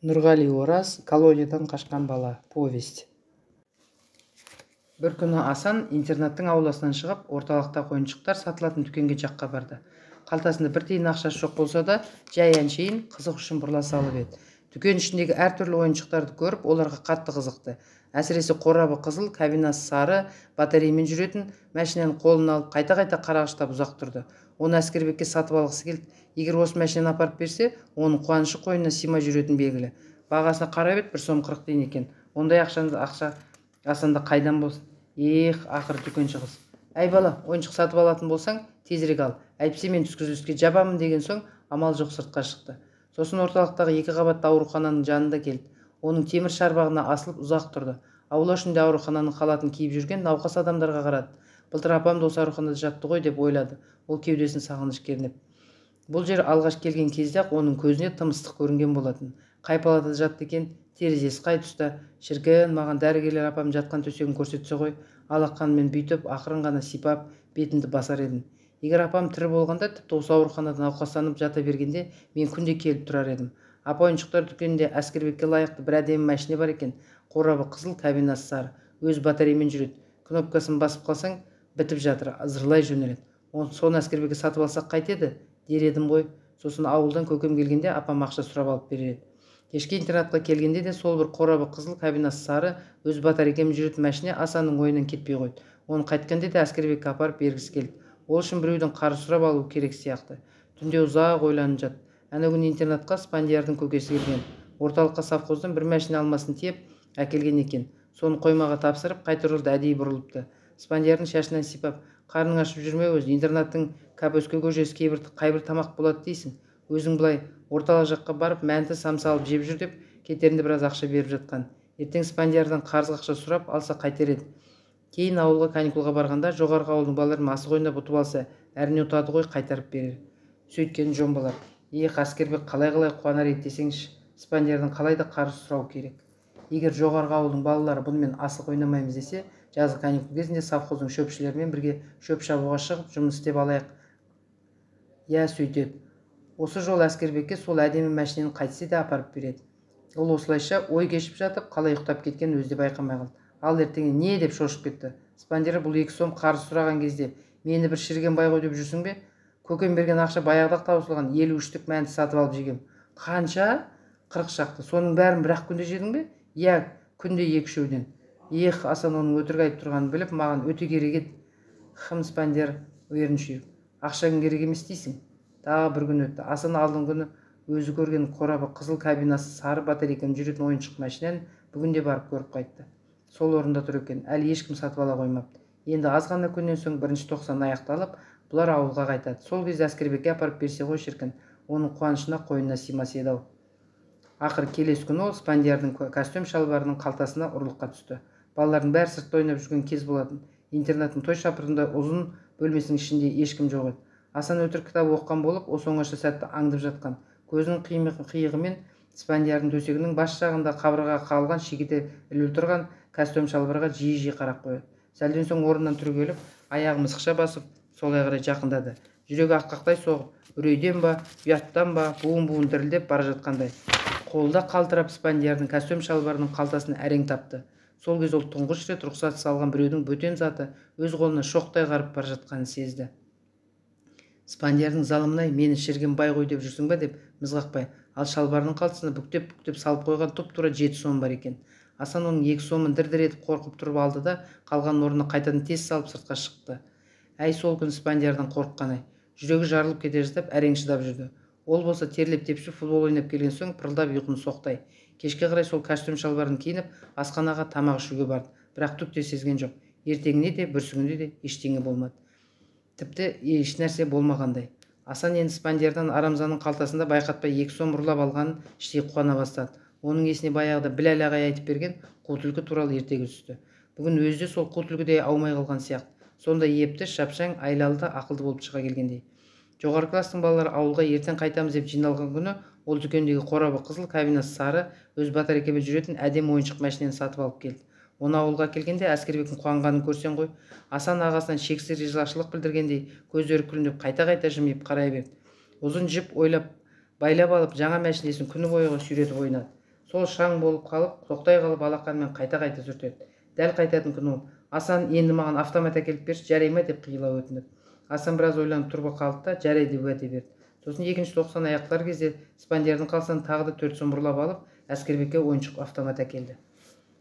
Нұрғали Ораз, колониядан қашқан бала. Повесть. Бір күні Асан интернаттың ауласынан шығып, орталықтағы ойыншықтар сатылатын дүкенге жаққа барды. Қалтасында бір тиын ақшасы жоқ болса да, жай әншейін қызық үшін бұрыла салып еді. Дүкен ішіндегі әртүрлі ойыншықтарды көріп, оларға қатты қызықты. Әсіресе қорабы қызыл, кабинасы сары, батареймен жүретін машинаны қолына алып, қайта-қайта қарағыштап ұзақ тұрды. Оны Әскербекке сатып алғысы келді. Егер осы машинаны апарып берсе, оның қуанышы қойнына сыймай жүретін белгілі. Бағасына қарап еді, 1 сом 40 тиын екен. Ондай ақша Асанда қайдан болсын? Ақыры дүкенші қыз: "Әй бала, ойыншық сатып алатын болсаң, тезірек ал. Әйтпесе мен түскі жабамын" деген соң, амал жоқ сыртқа шықты. Сосын орталықтағы 2 қабатты аурухананың жанында келді. Оның темір шарбағына асылып ұзақ тұрды. Аула ішінде аурухананың халатын киіп жүрген науқас адамдарға қарады. Былтыр апам да осы ауруханада жатты ғой деп ойлады, ол кеудесін сағыныш кернеп. Бұл жер алғаш келген кезде ақ оның көзіне тым ыстық көрінген болатын. Қай палатада жатты екен, терезесі қай тұста? Шіркін, маған дәрігерлер апам жатқан төсегін көрсетсе ғой, алақанымен бүйтіп, ақырын ғана сипап, бетімді басар едім. Егер апам тірі болғанда, тіпті осы ауруханада науқастанып жата бергенде, мен күнде келіп тұрар едім. Апа ойыншықтар дүкенінде Әскербекке лайықты бір әдемі машина бар екен. Қорабы қызыл, кабинасы сары, өз батареймен жүреді. Кнопкасын басып қалсаң, бітіп жатыр, зырлай жөнеледі. Соны Әскербекке сатып алсақ қайтеді дер едім ғой. Сосын ауылдан көкем келгенде апам ақша сұрап алып береді. Кешке интернатқа келгенде де сол бір қорабы қызыл, кабинасы сары, өз батареймен жүретін машина Асанның ойынан кетпей қойды. Оны қайтқанда да Әскербекке апарып бергісі келді. Ол үшін біреуден қарыз сұрап алу керек сияқты. Түнде ұзақ ойланып жатты. Ана күні интернатқа Спандиярдың көкесі келген. Орталыққа совхоздан бір машина алмасын тиеп әкелген екен. Соны қоймаға тапсырып, қайта оралды, әдейі бұрылыпты. Спандиярдың шашынан сипап: "Қарның ашып жүрме өзі, интернаттың капөске көжесі қайбір тамақ болады дейсің. Өзің былай орталық жаққа барып, мәнті самса алып жеп жүр" деп кетерінде біраз ақша беріп жатқан. Ертең Спандиярдан қарызға ақша сұрап алса қайтер еді. Кейін ауылға каникулға барғанда, жоғарғы ауылдың балалары асық ойнап ұтып алса, әріне ұтады ғой, қайтарып берер. Сөйткен жон болар. Әскербек қалай қуанар еді десеңші, Спандиярдан қалай да қарыз сұрау керек. Егер жоғарғы ауылдың балалары бұнымен асық ойнамаймыз десе, жазғы каникул кезінде совхоздың шөпшілерімен бірге шөп шабуға шығып, жұмыс істеп алайық. Сөйтеді. Осы жол Әскербекке сол әдемі машинаны қайтсе де апарып береді. Ол осылайша ой кешіп жатып, қалай ұйықтап кеткен өзі де байқамай қалды. Ал ертеңіне не деп шошып кетті. Спандияр бұл 2 сом қарыз сұраған кезде, "Мені бір шірген бай ғой деп жүрсің бе? Көкем берген ақша баяғыда таусылған 53-тік мәнті сатып алып жегем." "Қанша?" "40 шақты. Соның бәрін бір-ақ күнде жедің бе?" "Күнде 2-3-еуден." Асан оның өтірік айтып тұрғанын біліп, маған өте керек еді. Спандияр ерін шүйіп: "Ақшаң керек емес дейсің?" Тағы бір күн өтті. Асан алдыңғы күні өзі көрген қорабы қызыл, кабинасы сары, батарейкамен жүретін ойыншық машинаны бүгінде барып көріп қайтты. Сол орында тұр екен, әлі ешкім сатып ала қоймапты. Енді аз ғана күннен соң 1 тоқсан аяқталып, бұлар ауылға қайтады. Сол кезде Әскербекке апарып берсе ғой шіркін, оның қуанышына қойнына сыймас еді ау. Ақыры келесі күні ол Спандиярдың костюм шалбарының қалтасына ұрлыққа түсті. Балалардың бәрі сыртта ойнап жүрген кез болатын. Интернаттың той шапырында ұзын бөлмесінің ішінде ешкім жоқ еді. Асан өтірік кітап оқыған болып, осы оңаша сәтті аңдып жатқан. Көзінің қиығымен Спандиярдың төсегінің бас жағында қабырғаға қағылған шегеде ілулі тұрған костюм шалбарға жиі қарап қояды. Сәлден соң орнынан түрегеліп, аяғын мысықша басып, солай қарай жақындады. Жүрегі аққақтай соғып, үрейден ба, ұяттан ба, буын дірілдеп бара жатқандай. Қолда қалтырап Спандиярдың костюм шалбарының қалтасын әрең тапты. Сол кез ол тұңғыш рет рұқсатсыз алған біреудің бөтен заты өз қолына шоқтай қарып бара жатқанын сезді. Спандиярдың залымын-ай, "Мені шірген бай ғой деп жүрсің ба?" деп мызғақпай, ал шалбарының қалтасына бүктеп салып қойған тұп-тура 7 сом бар екен. Асан оның 2 сомын дір-дір етіп қорқып тұрып алды да, қалған орнына қайтадан тез салып сыртқа шықты. Сол күні Спандиярдан қорыққан-ай. Жүрегі жарылып кете жаздап, әрең шыдап жүрді. Ол болса терлеп тепшіп футбол ойнап келген соң пырылдап ұйқыны соқтай. Кешке қарай сол костюм шалбарын киініп, асханаға тамақ ішуге барды. Бірақ түк те сезген жоқ. Ертеңіне де, бүрсігінде де ештеңе болмады. Тіпті еш нәрсе болмағандай. Асан енді Спандиярдан Арамзаның қалтасында байқатпай 2 сом ұрлап алғанын іштей қуана бастады. Оның есіне баяғыда Біләл ағай айтып берген қу түлкі туралы ертегі түсті. Бүгін өзі де сол қу түлкідей аумай қалған сияқты. Сонда епті, шапшаң, айлалы да ақылды болып шыға келгендей. Жоғары кластың балалары ауылға ертең қайтамыз деп жиналған күні, ол дүкендегі қорабы қызыл, кабинасы сары, өз батарейкамен жүретін әдемі ойыншық машинаны сатып алып келді. Оны ауылға келгенде Әскербектің қуанғанын көрсең ғой. Асан ағасынан шексіз ризашылық білдіргендей көздері күлімдеп қайта жымиып қарай берді. Ұзын жіп ойлап байлап алып, жаңа машинесін күні бойғы сүйретіп ойнады. сол шаң болып қалып, тоқтай қалып алақанымен қайта-қайта сүртеді. Дәл қайтатын күні ол: Асан, енді маған автомат әкеліп берші, жарай ма деп қиыла өтінді. Асан біраз ойланып тұрып қалды да жарай деп уәде берді. Сосын екінші тоқсан аяқтар кезде Спандиярдың қалсаны тағы да 4 сом ұрлап алып, Әскербекке ойыншық автомат әкелді.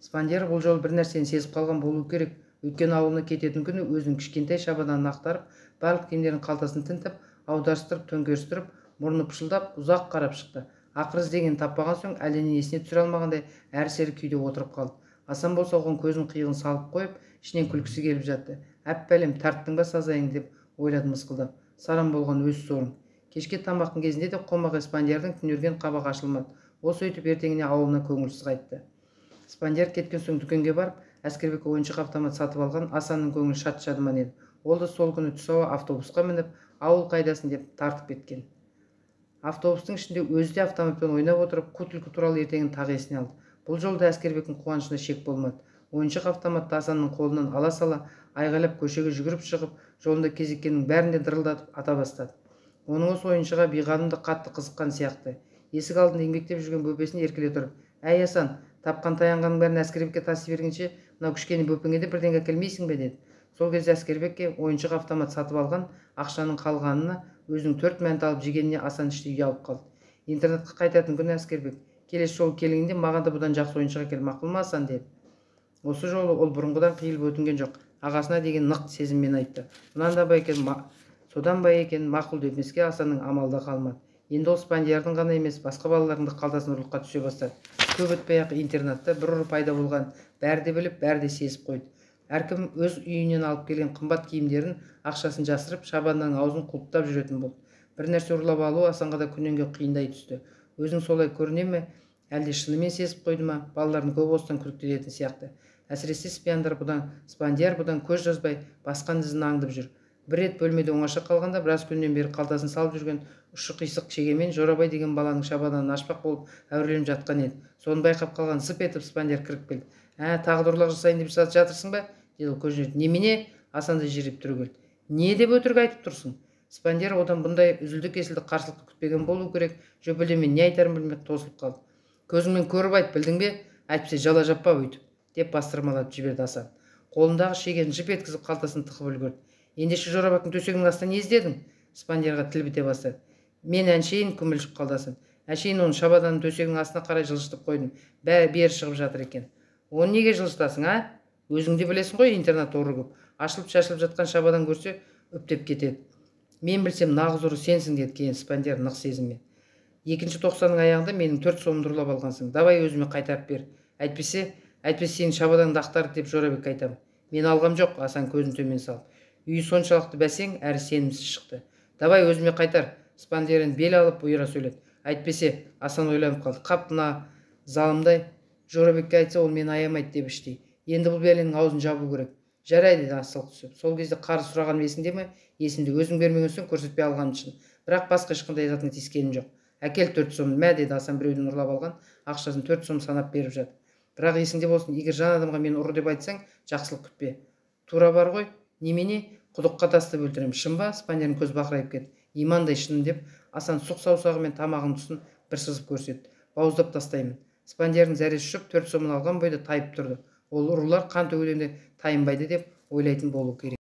Спандияр бұл жолы бір нәрсені сезіп қалған болу керек. Өткен ауылына кететін күні өзінің кішкентай шабаданын ақтарып, барлық киімдерінің қалтасын тінтіп, аударыстырып, төңкерістіріп, мұрны пышылдап, ұзақ қарап шықты. Ақыр іздегенін таппаған соң әлденен есіне түсіре алмағандай әрсері күйде отырып қалды. Асан болса оған көзінің қиығын салып қойып, ішінен күлкісі келіп жатты. Әп-бәлем, тарттың ба сазайың деп ойлады мысқылдап. Сарам болған өз сорың. Кешке тамақтың кезінде де қомағай Спандиярдың түнерген қабағы ашылмады. Ол сөйтіп ертеңіне ауылына көңілсіз қайтты. Спандияр кеткен соң дүкенге барып, Әскербекке ойыншық автомат сатып алған. Асанның көңілі шат-шадыман еді. Ол да сол күні түс ауа автобусқа мініп, ауыл қайдасын деп тартып кеткен. Автобустың ішінде өзі де автоматпен ойнап отырып, қу түлкі туралы ертеңін тағы есіне алды. Бұл жолда Әскербектің қуанышына шек болмады. Ойыншық автоматты Асанның қолынан ала сала, айғайлап көшеге жүгіріп шығып, жолында кезіккеннің бәрін де дырылдатып ата бастады. Оның осы ойыншыға биғаным да қатты қызыққан сияқты. Есік алдында еңбектеп жүрген бөпесін еркелей тұрып: «Әй Асан, тапқан таянғанның бәрін Әскербекке тасып бергенше, мынау кішкене бөпеңе де бірдеңе әкелмейсің бе?» деді. Сол кезде Әскербекке ойыншық автомат сатып алған ақшаның қалғанына өзінің 4 мәнт алып жегеніне Асан іштей ұялып қалды. Интернетқа қайтатын күні Әскербек: «Келесі жолы келгенде маған да бұдан жақсы ойыншық әкел, мақұл ма Асан?» деді. Осы жолы ол бұрынғыдан қиылып өтінген жоқ. Ағасына деген нық сезіммен айтты. Содан ба екен мақұл демеске Асанның амалы да қалмады. Енді ол Спандиярдың ғана емес, басқа балалардың да қалтасын ұрлыққа түсе бастады. Көп өтпей-ақ интернатта бір ұры пайда болған бәрі де біліп, бәрі де сезіп қойды. Әркім өз үйінен алып келген қымбат киімдерін, ақшасын жасырып, шабанның аузын құлыптап жүретін болды. Бір нәрсе ұрлап алу Асанға да күннен қиындай түсті. Өзің солай көріне ме, әлде шынымен сезіп қойды ма? Балалардың көп осыдан күдіктенетін сияқты. Әсіресе Спандияр бұдан көз жазбай басқан ізін аңдып жүр. Бір рет бөлмеде оңаша қалғанда біраз күннен бері қалтасын салып жүрген ұшы қисық шегемен Жорабай деген баланың шабаданын ашпақ болып әуреленіп жатқан еді. Соны байқап қалған зып етіп Спандияр кіріп келді. «Тағы да ұрлық жасайын деп жатырсың ба?» деді ол көзіне. «Немене?» Асанды жиреп түрегелді. «Не деп өтірік айтып тұрсың?» Спандияр одан бұндай үзілді-кесілді қарсылықты күтпеген болу керек. Жөпелемен не айтарын білмей тосылып қалды. «Көзіңмен көріп айт, білдің бе? Әйтпесе жала жаппа өйтіп», деп бастырмалап жіберді Асан. Қолындағы шегені жып еткізіп қалтасын тығып үлгерді. «Ендеше Жорабектің төсегінің астынан не іздедің?» Спандиярға тіл біте бастады. «Мен әншейін», күмілжіп қалды Асан. «Әншейін оны шабаданның төсегінің астына қарай жылжытып қойдым. Бері шығып жатыр екен». «Оны неге жылжытасың, а? Өзің де білесің ғой, интернат ұры көп. Ашылып-шашылып жатқан шабадан көрсе, үптеп кетеді». «Мен білсем, нағыз ұры сенсің», деді кейін Спандияр нық сезіммен. «Екінші тоқсанның аяғында менің 4 сомымды ұрлап алғансың. Давай өзіме қайтарып бер. Әйтпесе сенің шабаданыңды ақтарды деп Жорабекке айтамын». «Мен алғам жоқ», Асан көзін төмен салып. Үйі соншалықты бәсең әрі сенімсіз шықты. «Давай өзіме қайтар», Спандиярын бел алып бұйыра сөйледі. «Әйтпесе», Асан ойланып қалды. «Қап мына залымдай Жорабекке айтса, ол мені аямайды» деп іштей. «Енді бұл бәленің аузын жабу керек». «Жарайды», деді асылық түсіп. «Сол кезде қарыз сұрағаным есіңде ме?» «Есімде. Өзің бермеген соң көрсетпей алғаным үшін. Бірақ басқа ешқандай затыңа тиіскенім жоқ». «Әкел 4 сомды». «Мә», деді Асан біреуден ұрлап алған ақшасын 4 сом санап беріп жатыр. «Бірақ есіңде болсын, егер жан адамға мен ұры деп айтсаң, жақсылық күтпе». «Тура бар ғой. Немене? Құдыққа тастап өлтіремін. Шын ба?» Спандиярдың көзі бақырайып кетті. «Имандай шыным» деп Асан сұқ саусағымен тамағының тұсын бір сызып көрсетті. «Бауыздап тастаймын». Спандиярдың зәресі ұшып 4 сомын алған бойда тайып тұрды. Ол ұрылар қан төгуден де тайынбайды деп ойлайтын болу керек.